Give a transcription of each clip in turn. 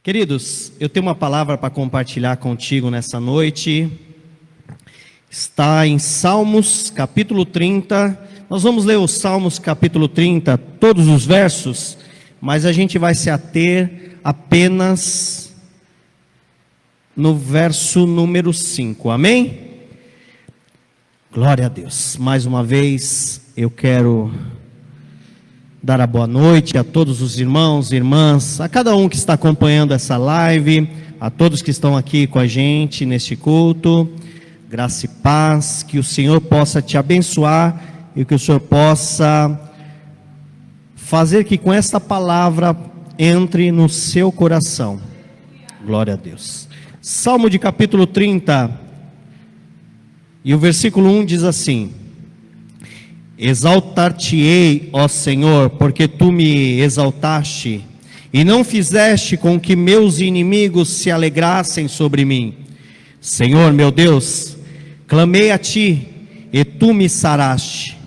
Queridos, eu tenho uma palavra para compartilhar contigo nessa noite. Está em Salmos capítulo 30. Nós vamos ler os Salmos capítulo 30, todos os versos, mas a gente vai se ater apenas no verso número 5, amém? Glória a Deus. Mais uma vez eu quero dar a boa noite a todos os irmãos e irmãs, a cada um que está acompanhando essa live, a todos que estão aqui com a gente neste culto. Graça e paz, que o Senhor possa te abençoar e que o Senhor possa fazer que com esta palavra entre no seu coração. Glória a Deus. Salmo de capítulo 30, e o versículo 1 diz assim: Exaltar-te-ei, ó Senhor, porque tu me exaltaste, e não fizeste com que meus inimigos se alegrassem sobre mim. Senhor meu Deus, clamei a ti, e tu me saraste.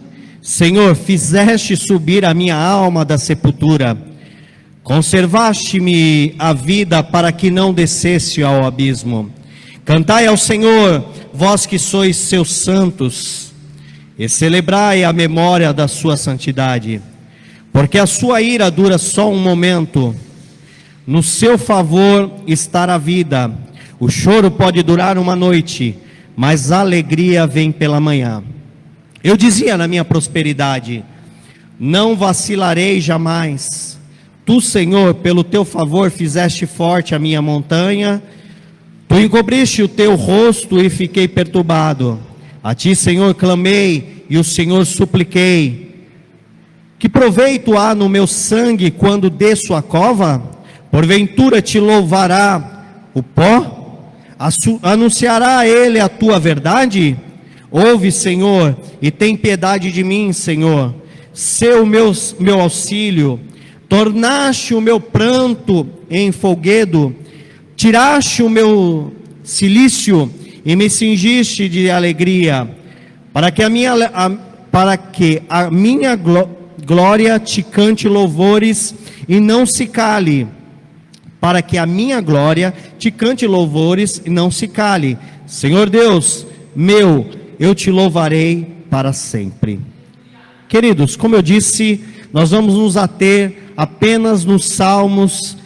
Senhor, fizeste subir a minha alma da sepultura, conservaste-me a vida para que não descesse ao abismo. Cantai ao Senhor, vós que sois seus santos, e celebrai a memória da sua santidade, porque a sua ira dura só um momento, no seu favor está a vida. O choro pode durar uma noite, mas a alegria vem pela manhã. Eu dizia na minha prosperidade: não vacilarei jamais. Tu, Senhor, pelo teu favor fizeste forte a minha montanha. Tu encobriste o teu rosto e fiquei perturbado. A ti, Senhor, clamei e o Senhor supliquei. Que proveito há no meu sangue quando desço a cova? Porventura te louvará o pó? Anunciará a ele a tua verdade? Ouve, Senhor, e tem piedade de mim, Senhor. Sê o meu auxílio. Tornaste o meu pranto em folguedo. Tiraste o meu cilício e me cingiste de alegria, para que a minha glória te cante louvores e não se cale. Para que a minha glória te cante louvores e não se cale. Senhor Deus meu, eu te louvarei para sempre. Queridos, como eu disse, nós vamos nos ater apenas nos Salmos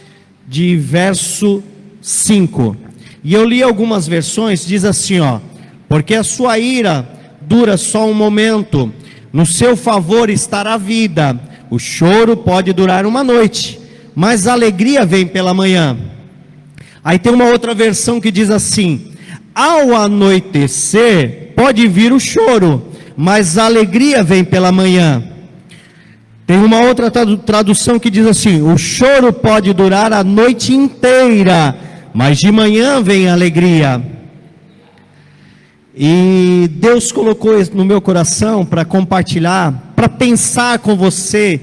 de verso 5. E eu li algumas versões, diz assim, porque a sua ira dura só um momento, no seu favor está a vida. O choro pode durar uma noite, mas a alegria vem pela manhã. Aí tem uma outra versão que diz assim: ao anoitecer pode vir o choro, mas a alegria vem pela manhã. Tem uma outra tradução que diz assim: o choro pode durar a noite inteira, mas de manhã vem a alegria. E Deus colocou no meu coração para compartilhar, para pensar com você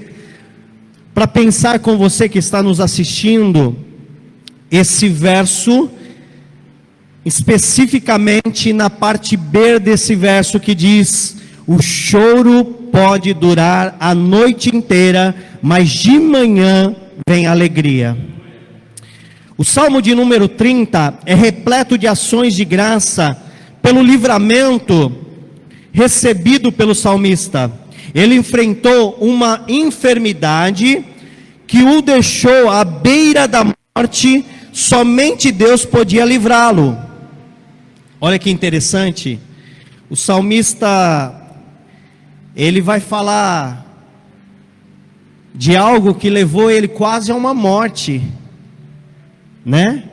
que está nos assistindo, esse verso, especificamente na parte B desse verso que diz: o choro pode durar a noite inteira, mas de manhã vem a alegria. O Salmo de número 30 é repleto de ações de graça pelo livramento recebido pelo salmista. Ele enfrentou uma enfermidade que o deixou à beira da morte. Somente Deus podia livrá-lo. Olha que interessante. O salmista, ele vai falar de algo que levou ele quase a uma morte, né?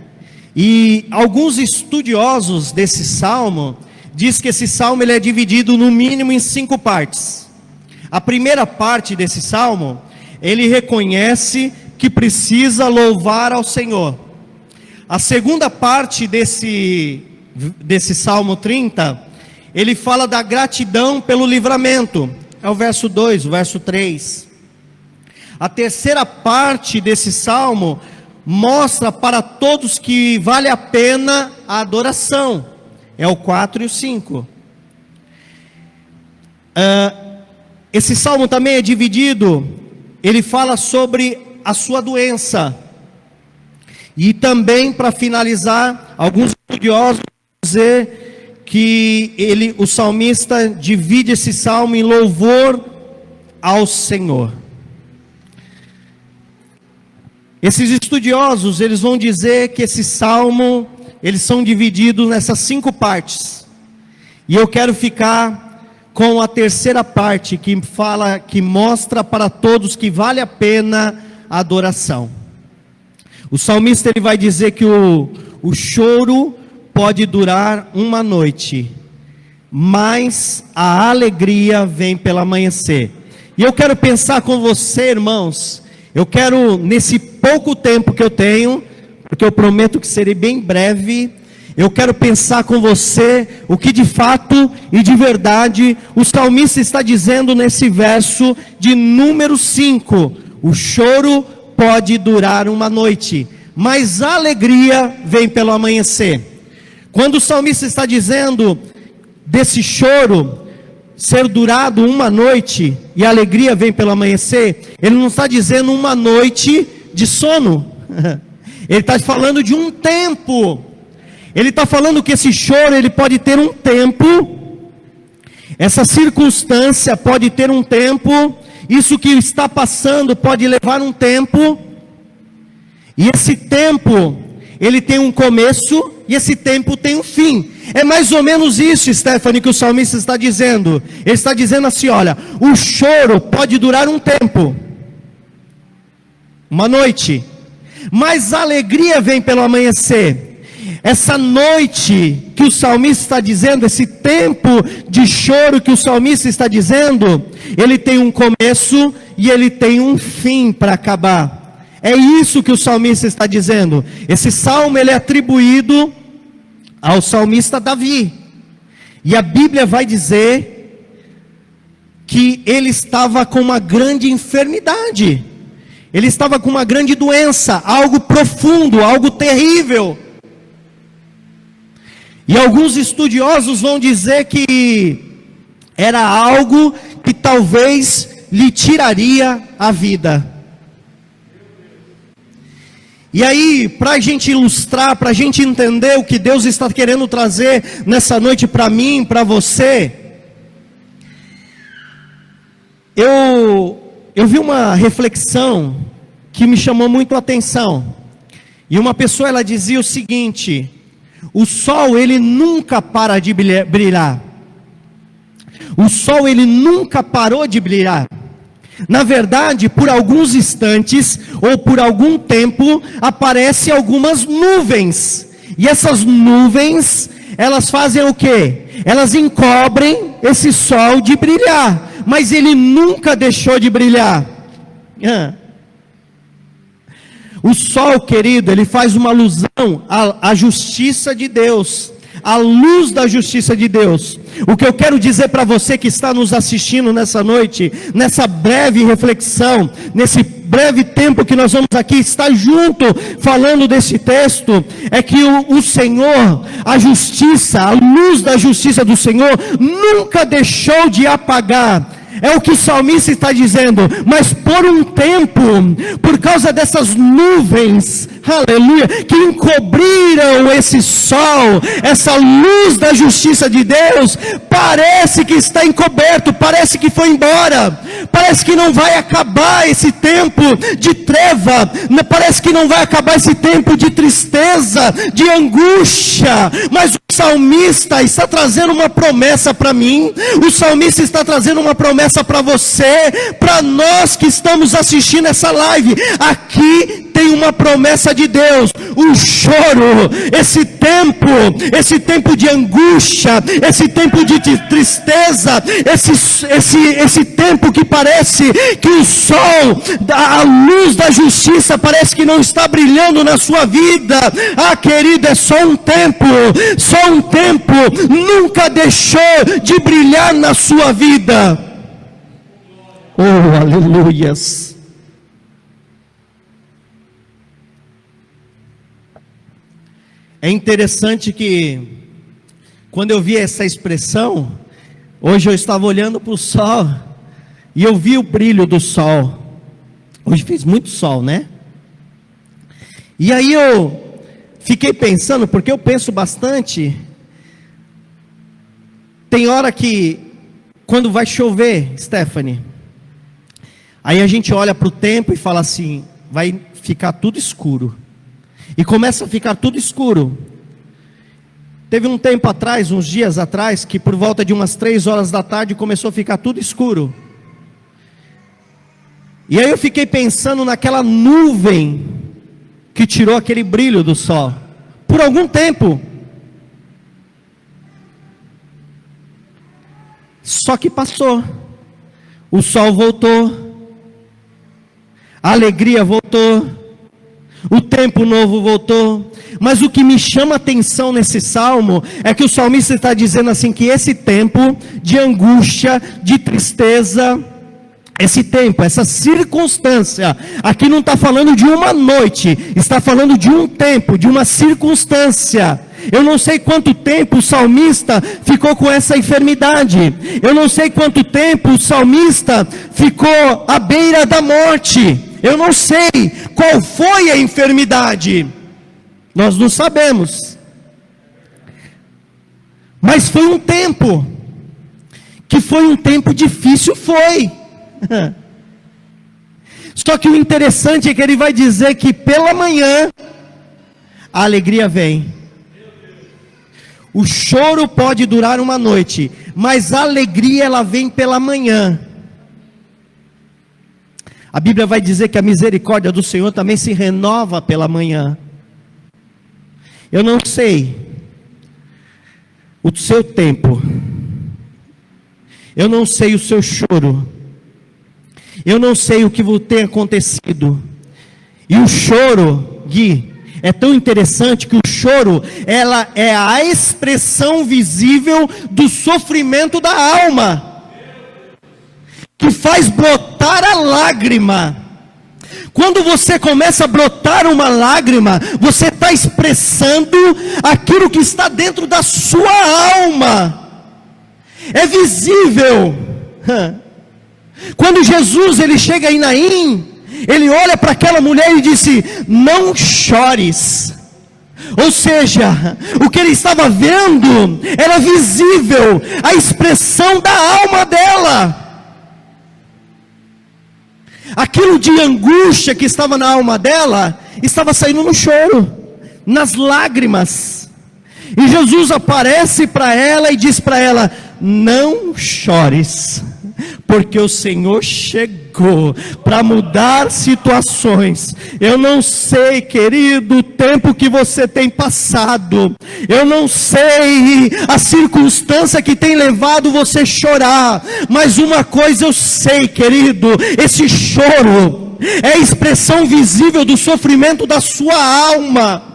E alguns estudiosos desse salmo diz que esse salmo ele é dividido no mínimo em 5 partes. A primeira parte desse salmo, ele reconhece que precisa louvar ao Senhor. A segunda parte desse Salmo 30, ele fala da gratidão pelo livramento. É o verso 2, o verso 3. A terceira parte desse salmo mostra para todos que vale a pena a adoração. É o 4 e o 5. Esse salmo também é dividido. Ele fala sobre a sua doença. E também, para finalizar, alguns estudiosos vão dizer que o salmista divide esse salmo em louvor ao Senhor. Esses estudiosos, eles vão dizer que esse salmo, eles são divididos nessas 5 partes. E eu quero ficar com a terceira parte, que fala, que mostra para todos que vale a pena a adoração. O salmista, ele vai dizer que o choro pode durar uma noite, mas a alegria vem pelo amanhecer. E eu quero pensar com você, irmãos, eu quero, nesse pouco tempo que eu tenho, porque eu prometo que serei bem breve, eu quero pensar com você o que de fato e de verdade o salmista está dizendo nesse verso de número 5. O choro pode durar uma noite, mas a alegria vem pelo amanhecer. Quando o salmista está dizendo desse choro ser durado uma noite e a alegria vem pelo amanhecer, ele não está dizendo uma noite de sono. Ele está falando de um tempo. Ele está falando que esse choro, ele pode ter um tempo, essa circunstância pode ter um tempo, isso que está passando pode levar um tempo, e esse tempo, ele tem um começo, e esse tempo tem um fim. É mais ou menos isso, Stephanie, que o salmista está dizendo. Ele está dizendo assim, olha, o choro pode durar um tempo, uma noite, mas a alegria vem pelo amanhecer. Essa noite que o salmista está dizendo, esse tempo de choro que o salmista está dizendo, ele tem um começo e ele tem um fim para acabar. É isso que o salmista está dizendo. Esse salmo, ele é atribuído ao salmista Davi. E a Bíblia vai dizer que ele estava com uma grande enfermidade. Ele estava com uma grande doença, algo profundo, algo terrível. E alguns estudiosos vão dizer que era algo que talvez lhe tiraria a vida. E aí, para a gente ilustrar, para a gente entender o que Deus está querendo trazer nessa noite para mim, para você, eu vi uma reflexão que me chamou muito a atenção. E uma pessoa, ela dizia o seguinte: o sol, ele nunca para de brilhar. O sol, ele nunca parou de brilhar. Na verdade, por alguns instantes, ou por algum tempo, aparecem algumas nuvens. E essas nuvens, elas fazem o quê? Elas encobrem esse sol de brilhar. Mas ele nunca deixou de brilhar. O sol, querido, ele faz uma alusão à justiça de Deus, à luz da justiça de Deus. O que eu quero dizer para você que está nos assistindo nessa noite, nessa breve reflexão, nesse breve tempo que nós vamos aqui estar junto falando desse texto, é que o Senhor, a justiça, a luz da justiça do Senhor, nunca deixou de apagar. É o que o salmista está dizendo, mas por um tempo, por causa dessas nuvens, aleluia, que encobriram esse sol, essa luz da justiça de Deus, parece que está encoberto, parece que foi embora, parece que não vai acabar esse tempo de treva, parece que não vai acabar esse tempo de tristeza, de angústia, mas o salmista está trazendo uma promessa para mim, o salmista está trazendo uma promessa para você, para nós que estamos assistindo essa live. Aqui tem uma promessa de Deus. O choro, esse tempo de angústia, esse tempo de tristeza, esse tempo que parece que o sol, a luz da justiça parece que não está brilhando na sua vida. Ah, querido, é só um tempo, nunca deixou de brilhar na sua vida. Oh, aleluias. É interessante que, quando eu vi essa expressão, hoje eu estava olhando para o sol, e eu vi o brilho do sol. Hoje fez muito sol, né? E aí eu fiquei pensando, porque eu penso bastante. Tem hora que, quando vai chover, Stephanie, aí a gente olha para o tempo e fala assim, vai ficar tudo escuro. E começa a ficar tudo escuro. Teve um tempo atrás, uns dias atrás, que por volta de umas 3 horas da tarde começou a ficar tudo escuro. E aí eu fiquei pensando naquela nuvem que tirou aquele brilho do sol. Por algum tempo. Só que passou. O sol voltou. A alegria voltou. O tempo novo voltou. Mas o que me chama a atenção nesse salmo é que o salmista está dizendo assim, que esse tempo de angústia, de tristeza, esse tempo, essa circunstância, aqui não está falando de uma noite, está falando de um tempo, de uma circunstância. Eu não sei quanto tempo o salmista ficou com essa enfermidade. Eu não sei quanto tempo o salmista ficou à beira da morte. Eu não sei qual foi a enfermidade. Nós não sabemos. Mas foi um tempo. Que foi um tempo difícil, foi. Só que o interessante é que ele vai dizer que pela manhã a alegria vem. O choro pode durar uma noite, mas a alegria ela vem pela manhã. A Bíblia vai dizer que a misericórdia do Senhor também se renova pela manhã. Eu não sei o seu tempo, eu não sei o seu choro, eu não sei o que tem acontecido. E o choro, Gui, é tão interessante que o choro, ela é a expressão visível do sofrimento da alma, que faz brotar a lágrima. Quando você começa a brotar uma lágrima, você está expressando aquilo que está dentro da sua alma. É visível. Quando Jesus ele chega em Naim, ele olha para aquela mulher e disse: não chores. Ou seja, o que ele estava vendo era visível, a expressão da alma dela. Aquilo de angústia que estava na alma dela, estava saindo no choro, nas lágrimas. E Jesus aparece para ela e diz para ela: não chores, porque o Senhor chegou para mudar situações. Eu não sei, querido, o tempo que você tem passado. Eu não sei a circunstância que tem levado você a chorar. Mas uma coisa eu sei, querido: esse choro é a expressão visível do sofrimento da sua alma.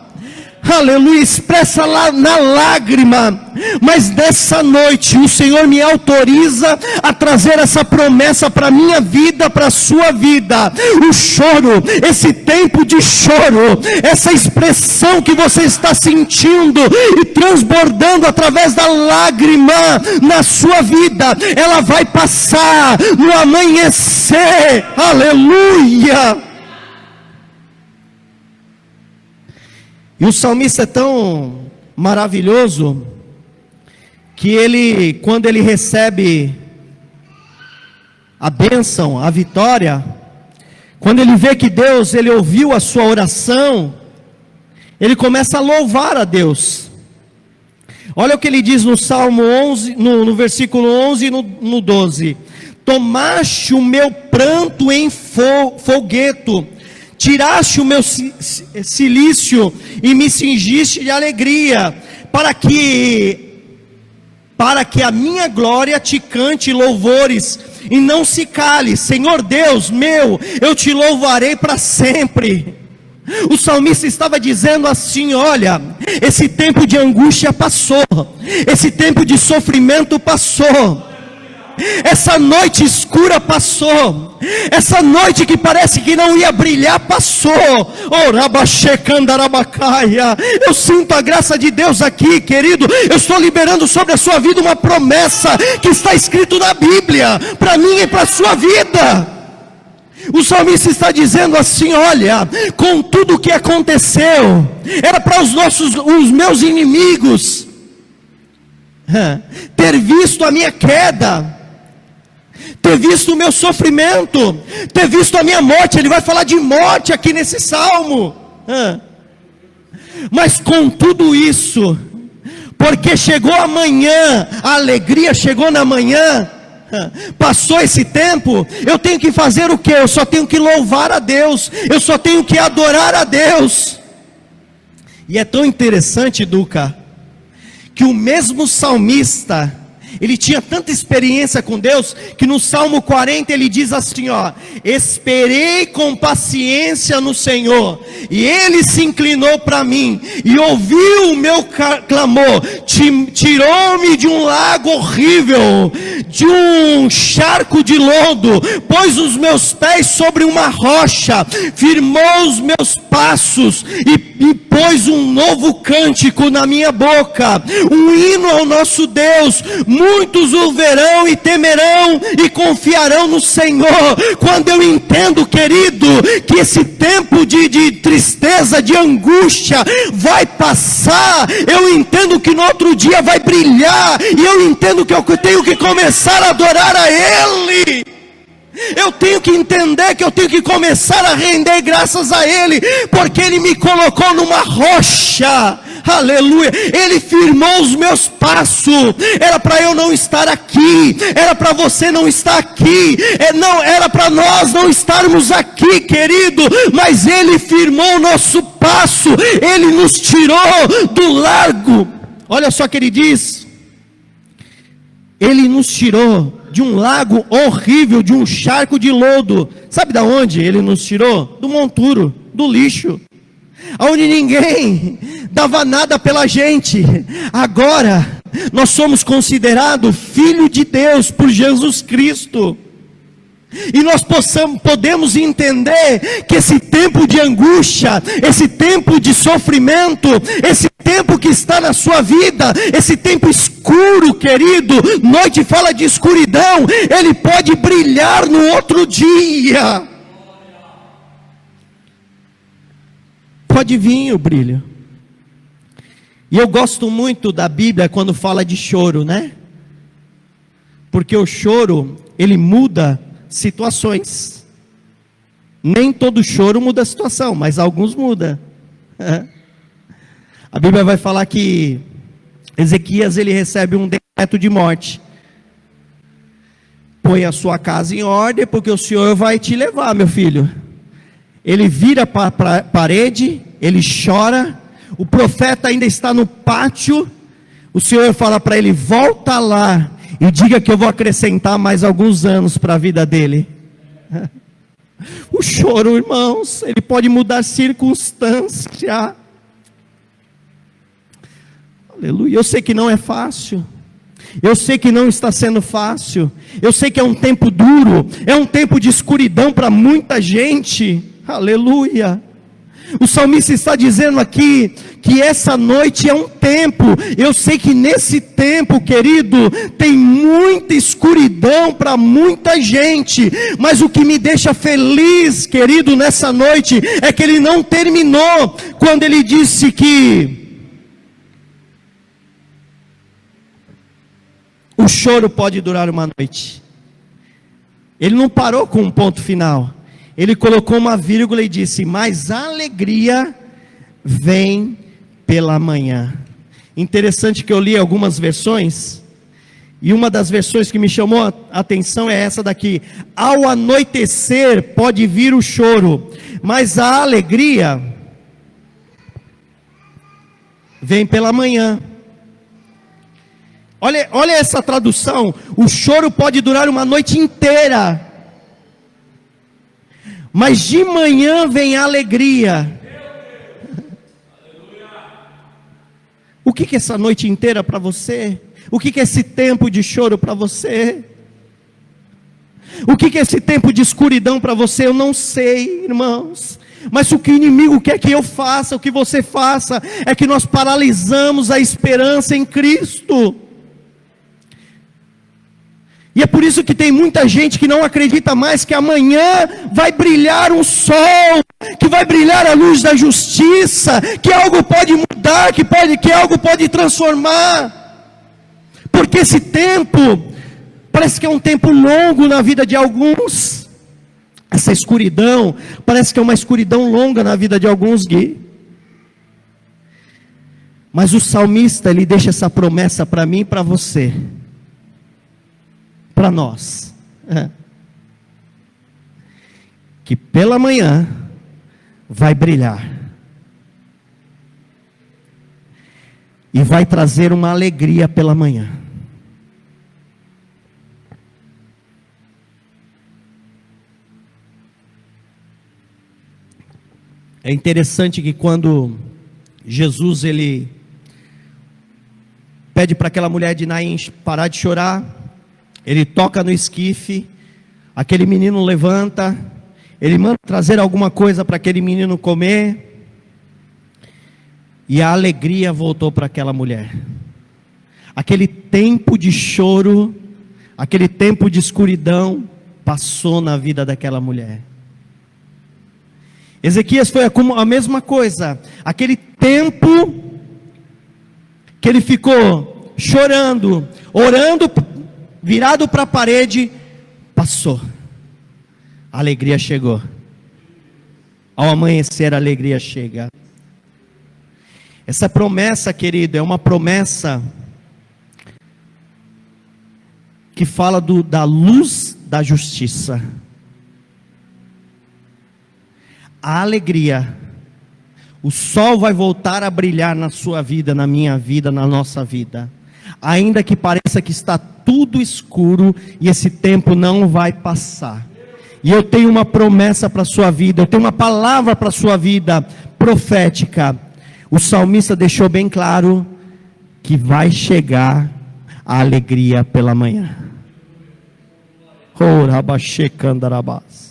Aleluia, expressa lá na lágrima. Mas nessa noite o Senhor me autoriza a trazer essa promessa para a minha vida, para a sua vida. O choro, esse tempo de choro, essa expressão que você está sentindo e transbordando através da lágrima na sua vida, ela vai passar no amanhecer. Aleluia. E o salmista é tão maravilhoso, que ele, quando ele recebe a bênção, a vitória, quando ele vê que Deus, ele ouviu a sua oração, ele começa a louvar a Deus. Olha o que ele diz no Salmo 11, no versículo 11 e no 12: tomaste o meu pranto em folgueto, tiraste o meu cilício e me cingiste de alegria, para que a minha glória te cante louvores e não se cale. Senhor Deus meu, eu te louvarei para sempre. O salmista estava dizendo assim: olha, esse tempo de angústia passou, esse tempo de sofrimento passou, essa noite escura passou, essa noite que parece que não ia brilhar passou. Eu sinto a graça de Deus aqui, querido. Eu estou liberando sobre a sua vida uma promessa que está escrito na Bíblia, para mim e para a sua vida. O salmista está dizendo assim: olha, com tudo o que aconteceu, era para os meus inimigos ter visto a minha queda, ter visto o meu sofrimento, ter visto a minha morte. Ele vai falar de morte aqui nesse salmo. Mas com tudo isso, porque chegou amanhã, a alegria chegou na manhã, passou esse tempo, eu tenho que fazer o quê? Eu só tenho que louvar a Deus, eu só tenho que adorar a Deus. E é tão interessante, Duca, que o mesmo salmista, ele tinha tanta experiência com Deus, que no Salmo 40 ele diz assim, ó: esperei com paciência no Senhor, e Ele se inclinou para mim, e ouviu o meu clamor, tirou-me de um lago horrível, de um charco de lodo, pôs os meus pés sobre uma rocha, firmou os meus passos, e pôs um novo cântico na minha boca, um hino ao nosso Deus. Muitos o verão e temerão e confiarão no Senhor. Quando eu entendo, querido, que esse tempo de tristeza, de angústia vai passar, eu entendo que no outro dia vai brilhar, e eu entendo que eu tenho que começar a adorar a Ele. Eu tenho que entender que eu tenho que começar a render graças a Ele, porque Ele me colocou numa rocha, aleluia, Ele firmou os meus passos. Era para eu não estar aqui, era para você não estar aqui, não era para nós não estarmos aqui, querido, mas Ele firmou o nosso passo, Ele nos tirou do largo. Olha só que Ele diz: Ele nos tirou de um lago horrível, de um charco de lodo. Sabe da onde Ele nos tirou? Do monturo, do lixo, onde ninguém dava nada pela gente. Agora nós somos considerados filho de Deus por Jesus Cristo. E nós podemos entender que esse tempo de angústia, esse tempo de sofrimento, esse tempo que está na sua vida, esse tempo escuro, querido, noite fala de escuridão, ele pode brilhar no outro dia. Pode vir o brilho. E eu gosto muito da Bíblia quando fala de choro, né? Porque o choro, ele muda situações. Nem todo choro muda a situação, mas alguns muda. A Bíblia vai falar que Ezequias, ele recebe um decreto de morte. Põe a sua casa em ordem, porque o Senhor vai te levar, meu filho. Ele vira para a parede, ele chora, o profeta ainda está no pátio, o Senhor fala para ele: volta lá e diga que eu vou acrescentar mais alguns anos para a vida dele. O choro, irmãos, ele pode mudar circunstância. Aleluia. Eu sei que não é fácil, eu sei que não está sendo fácil, eu sei que é um tempo duro, é um tempo de escuridão para muita gente. Aleluia. O salmista está dizendo aqui que essa noite é um tempo. Eu sei que nesse tempo, querido, tem muita escuridão para muita gente, mas o que me deixa feliz, querido, nessa noite é que ele não terminou quando ele disse que o choro pode durar uma noite. Ele não parou com um ponto final. Ele colocou uma vírgula e disse: mas a alegria vem pela manhã. Interessante que eu li algumas versões, e uma das versões que me chamou a atenção é essa daqui: ao anoitecer pode vir o choro, mas a alegria vem pela manhã. Olha essa tradução: o choro pode durar uma noite inteira, mas de manhã vem a alegria. O que é essa noite inteira para você? O que é esse tempo de choro para você? O que é esse tempo de escuridão para você? Eu não sei, irmãos. Mas o que o inimigo quer que eu faça, o que você faça, é que nós paralisamos a esperança em Cristo. E é por isso que tem muita gente que não acredita mais que amanhã vai brilhar um sol, que vai brilhar a luz da justiça, que algo pode mudar, que algo pode transformar. Porque esse tempo parece que é um tempo longo na vida de alguns. Essa escuridão parece que é uma escuridão longa na vida de alguns, Gui. Mas o salmista, ele deixa essa promessa para mim e para você, para nós, que pela manhã vai brilhar e vai trazer uma alegria pela manhã. É interessante que quando Jesus ele pede para aquela mulher de Naim parar de chorar, ele toca no esquife, aquele menino levanta, ele manda trazer alguma coisa para aquele menino comer, e a alegria voltou para aquela mulher. Aquele tempo de choro, aquele tempo de escuridão, passou na vida daquela mulher. Ezequias foi a mesma coisa, aquele tempo que ele ficou chorando, orando, virado para a parede, passou, a alegria chegou. Ao amanhecer a alegria chega. Essa promessa, querido, é uma promessa que fala da luz da justiça. A alegria, o sol vai voltar a brilhar na sua vida, na minha vida, na nossa vida, ainda que pareça que está tudo escuro, e esse tempo não vai passar. E eu tenho uma promessa para a sua vida, eu tenho uma palavra para a sua vida, profética. O salmista deixou bem claro que vai chegar a alegria pela manhã. Oh, Rabaxecandarabás.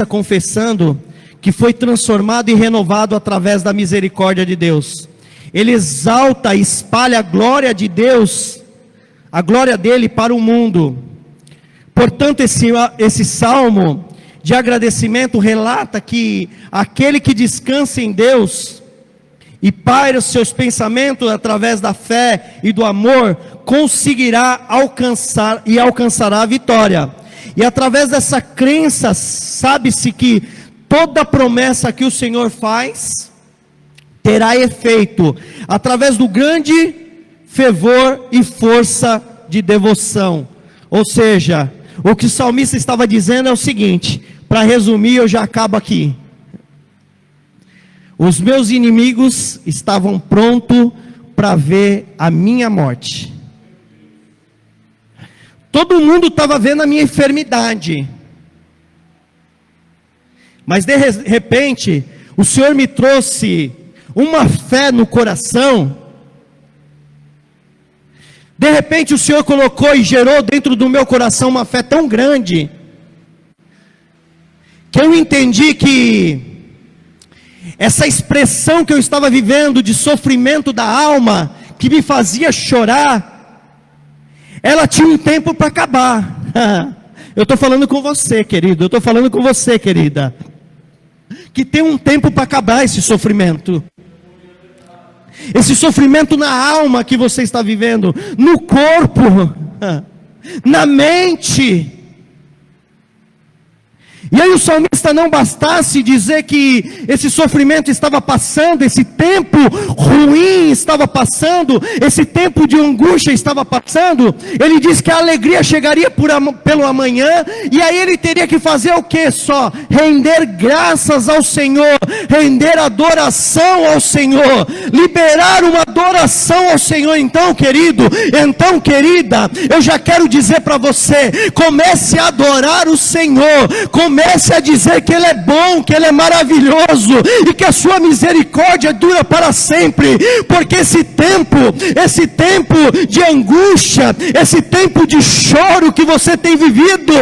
Confessando que foi transformado e renovado através da misericórdia de Deus. Ele exalta e espalha a glória de Deus, a glória dele para o mundo. Portanto, esse salmo de agradecimento relata que aquele que descansa em Deus e paira os seus pensamentos através da fé e do amor, conseguirá alcançar e alcançará a vitória. E através dessa crença, sabe-se que toda promessa que o Senhor faz, terá efeito, através do grande fervor e força de devoção. Ou seja, o que o salmista estava dizendo é o seguinte, para resumir, eu já acabo aqui. Os meus inimigos estavam prontos para ver a minha morte. Todo mundo estava vendo a minha enfermidade, mas de repente, o Senhor me trouxe uma fé no coração. De repente o Senhor colocou e gerou dentro do meu coração uma fé tão grande, que eu entendi que essa expressão que eu estava vivendo de sofrimento da alma, que me fazia chorar, ela tinha um tempo para acabar. Eu estou falando com você, querido, eu estou falando com você, querida, que tem um tempo para acabar esse sofrimento na alma que você está vivendo, no corpo, na mente. E aí o salmista não bastasse dizer que esse sofrimento estava passando, esse tempo ruim estava passando, esse tempo de angústia estava passando, ele diz que a alegria chegaria pelo amanhã, e aí ele teria que fazer o que só? Render graças ao Senhor, render adoração ao Senhor, liberar uma adoração ao Senhor. Então, querido, então, querida, eu já quero dizer para você, comece a adorar o Senhor, comece comece a dizer que Ele é bom, que Ele é maravilhoso, e que a sua misericórdia dura para sempre, porque esse tempo de angústia, esse tempo de choro que você tem vivido,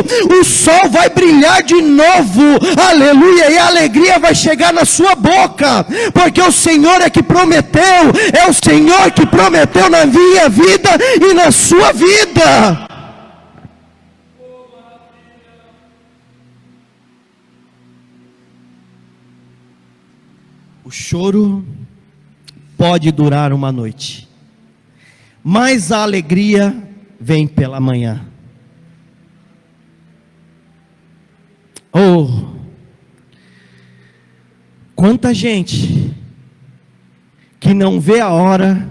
o sol vai brilhar de novo, aleluia, e a alegria vai chegar na sua boca, porque o Senhor é que prometeu, é o Senhor que prometeu na minha vida e na sua vida. O choro pode durar uma noite, mas a alegria vem pela manhã. Oh, quanta gente que não vê a hora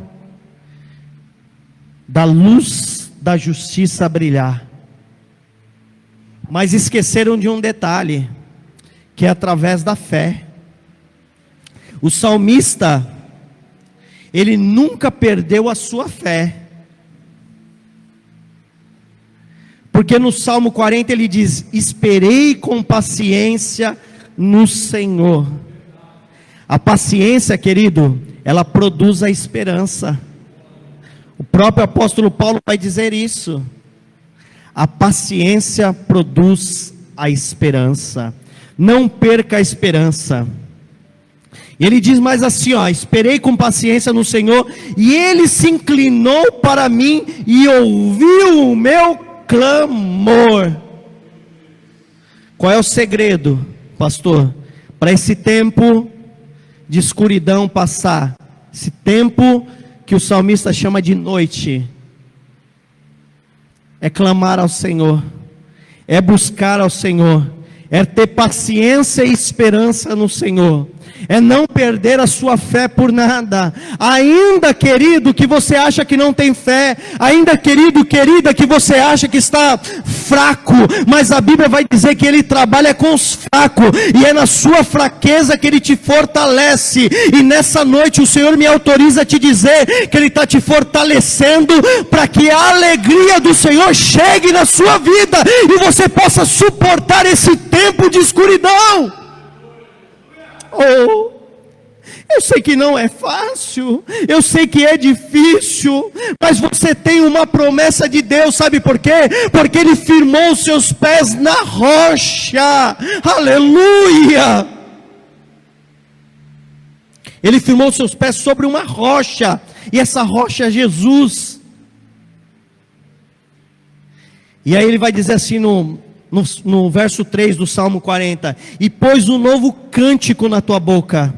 da luz da justiça brilhar, mas esqueceram de um detalhe, que é através da fé. O salmista, ele nunca perdeu a sua fé, porque no Salmo 40 ele diz: esperei com paciência no Senhor. A paciência, querido, ela produz a esperança. O próprio apóstolo Paulo vai dizer isso. A paciência produz a esperança. Não perca a esperança. Ele diz mais assim, ó: esperei com paciência no Senhor, e Ele se inclinou para mim e ouviu o meu clamor. Qual é o segredo, pastor, para esse tempo de escuridão passar? Esse tempo que o salmista chama de noite, é clamar ao Senhor, é buscar ao Senhor, é ter paciência e esperança no Senhor, é não perder a sua fé por nada. Ainda, querido, que você acha que não tem fé, ainda, querido, querida, que você acha que está fraco, mas a Bíblia vai dizer que Ele trabalha com os fracos, e é na sua fraqueza que Ele te fortalece. E nessa noite o Senhor me autoriza a te dizer que Ele está te fortalecendo, para que a alegria do Senhor chegue na sua vida, e você possa suportar esse tempo de escuridão. Oh, eu sei que não é fácil, eu sei que é difícil, mas você tem uma promessa de Deus, sabe por quê? Porque Ele firmou os seus pés na rocha, aleluia! Ele firmou os seus pés sobre uma rocha, e essa rocha é Jesus. E aí ele vai dizer assim no verso 3 do Salmo 40: e pôs um novo cântico na tua boca,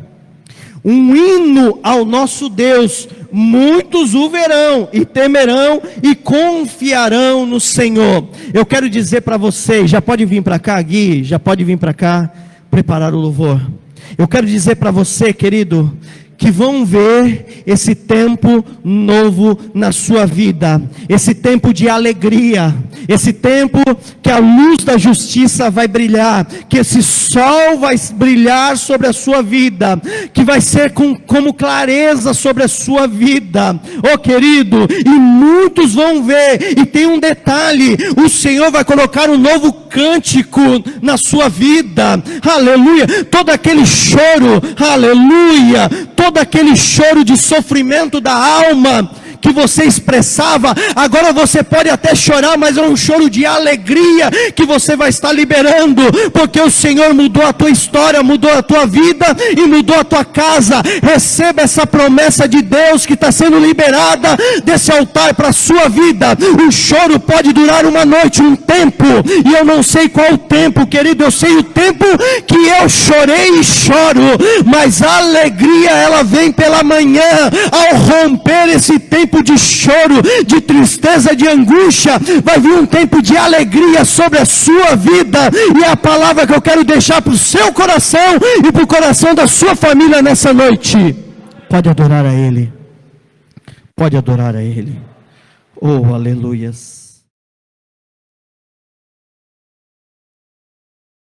um hino ao nosso Deus, muitos o verão e temerão e confiarão no Senhor. Eu quero dizer para vocês, já pode vir para cá, Gui, já pode vir para cá, preparar o louvor. Eu quero dizer para você, querido, que vão ver esse tempo novo na sua vida, esse tempo de alegria, esse tempo que a luz da justiça vai brilhar, que esse sol vai brilhar sobre a sua vida, que vai ser como clareza sobre a sua vida, oh querido, e muitos vão ver. E tem um detalhe: o Senhor vai colocar um novo cântico na sua vida, aleluia. Todo aquele choro, aleluia, todo aquele choro de sofrimento da alma que você expressava, agora você pode até chorar, mas é um choro de alegria que você vai estar liberando, porque o Senhor mudou a tua história, mudou a tua vida e mudou a tua casa. Receba essa promessa de Deus que está sendo liberada desse altar para a sua vida. O choro pode durar uma noite, um tempo, e eu não sei qual o tempo, querido, eu sei o tempo que eu chorei e choro, mas a alegria ela vem pela manhã, ao romper esse tempo de choro, de tristeza, de angústia, vai vir um tempo de alegria sobre a sua vida. E é a palavra que eu quero deixar para o seu coração e para o coração da sua família nessa noite. Pode adorar a Ele, pode adorar a Ele. Oh, aleluias.